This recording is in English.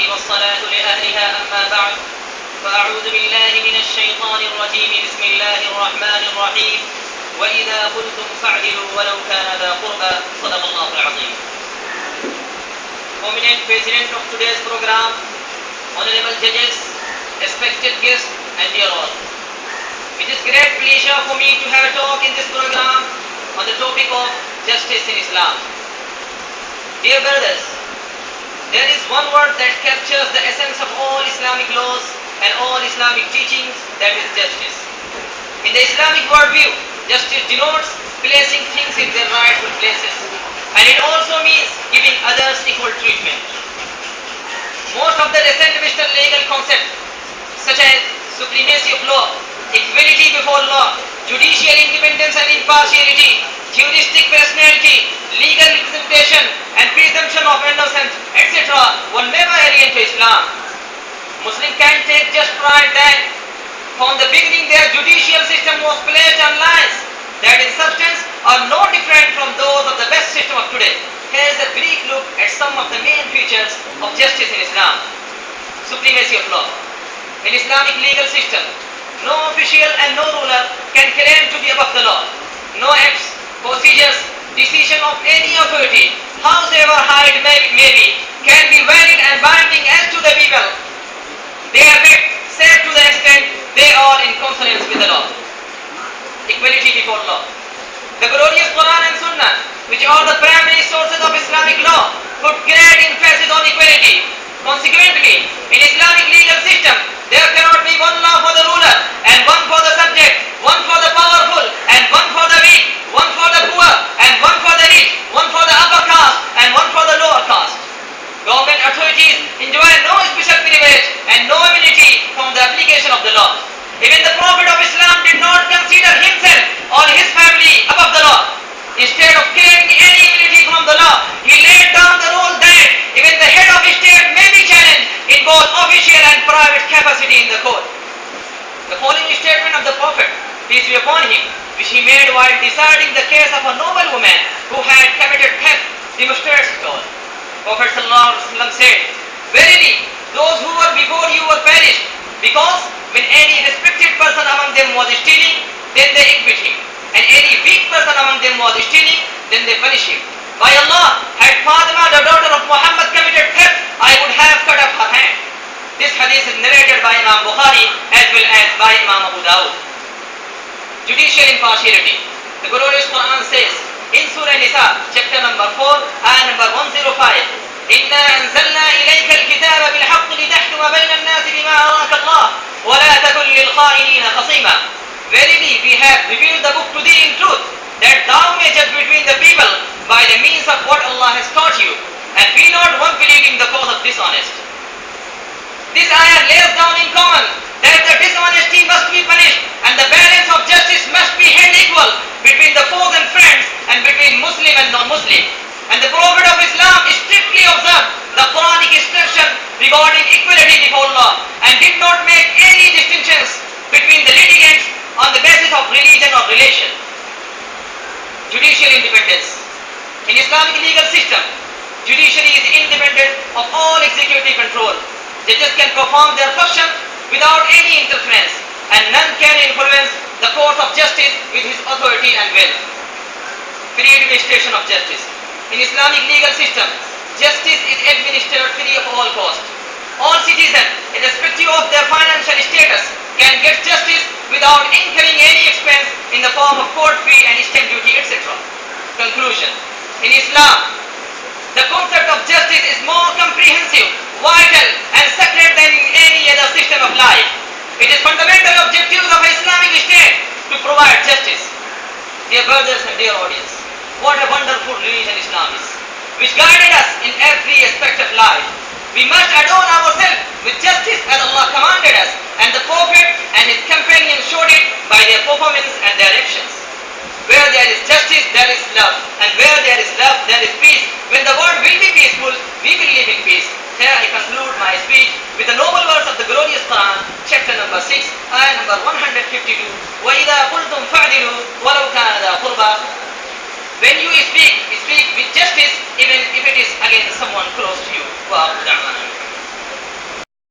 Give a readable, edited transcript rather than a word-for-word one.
والصلاة لأهلها أما بعد فأعوذ بالله من الشيطان الرجيم بسم الله الرحمن الرحيم وإذا قلتم فاعدلوا ولو كان ذا قربى صدق الله العظيم. Prominent President of today's program, honorable judges, respected guests and dear all. It is great pleasure for me to have a talk in this program on the topic of justice in Islam. Dear brothers, there is one word that captures the essence of all Islamic laws and all Islamic teachings, that is justice. In the Islamic worldview, justice denotes placing things in their rightful places, and it also means giving others equal treatment. Most of the recent Western legal concepts such as supremacy of law, equality before law, judicial independence and impartiality, juristic personality, legal representation and presumption of innocence, etc. were never alien to Islam. Muslims can take just pride that from the beginning their judicial system was placed on lines that in substance are no different from those of the best system of today. Here is a brief look at some of the main features of justice in Islam. Supremacy of law. In Islamic legal system, no official and no ruler can claim to be above the law. No acts, procedures, decision of any authority, howsoever high it may be, can be valid and binding as to the people. They are made safe to the extent they are in consonance with the law. Equality before law. The glorious Quran and Sunnah, which are the primary sources of Islamic law, put great emphasis on equality. Consequently, in Islamic legal system, there cannot be one law for the ruler and one for the subject, one for the powerful and one for the weak, one for the poor and one for the rich, one for the upper caste and one for the lower caste. Government authorities enjoy no special privilege and no immunity from the application of the law. Even the Prophet of Islam did not consider himself or his family above the law. Instead of claiming any immunity from the law, he laid down the rule that even the head of state may be challenged in both official and private capacity in the court. The following statement of the Prophet, peace be upon him, which he made while deciding the case of a noble woman who had committed theft, demonstrates it all. Prophet ﷺ said, verily, those who were before you were perished, because when any respected person among them was stealing, then they acquit him, and any weak person among them was stealing, then they punish him. By Allah, had Fatima, the daughter of Muhammad, committed theft, I would have cut off her hand. This hadith is narrated by Imam Bukhari as well as by Imam Abu Dawud. Judicial impartiality. The glorious Quran says in Surah Nisa, chapter number 4, ayah number 105, إِنَّا أَنزَلْنَا إِلَيْكَ الْكِتَابَ بِالْحَقِّ لِتَحْكُمَ بَيْنَ النَّاسِ بِمَا أَرَاكَ اللَّهُ وَلَا تَكُنْ لِلْخَائِنِينَ خَصِيمًا. Verily, we have revealed the book to thee in truth, that thou may judge between the people by the means of what Allah has taught you, and be not one believing the cause of dishonest. This ayah lays down in common that the dishonesty must be punished and the balance of justice must be held equal between the foes and friends and between Muslim and non-Muslim. And the Prophet of Islam strictly observed the Quranic instruction regarding equality before law and did not make any distinctions between the litigants on the basis of religion or relation. Judicial independence. In Islamic legal system, judiciary is independent of all executive control. Judges can perform their function without any interference, and none can influence the court of justice with his authority and will. Free administration of justice. In Islamic legal system, justice is administered free of all cost. All citizens, irrespective of their financial status, can get justice without incurring any expense in the form of court fee and stamp duty, etc. Conclusion. In Islam, the concept of justice is more comprehensive, vital and sacred than any other system of life. It is fundamental objective of Islamic state to provide justice. Dear brothers and dear audience, what a wonderful religion Islam is, which guided us in every aspect of life. We must adorn ourselves with justice as Allah commanded us, and the Prophet and his companions showed it by their performance and their actions. Where there is justice, there is love, and where there is love, there is peace. When the world will be peaceful, we will live in peace. Here I conclude my speech with the noble words of the glorious Quran, chapter number 6, ayah number 152. وَإِذَا قُلْتُمْ فَعْدِلُوا وَلَوْ كَانَ ذَا قُرْبَى. When you speak with justice, even if it is against someone close to you.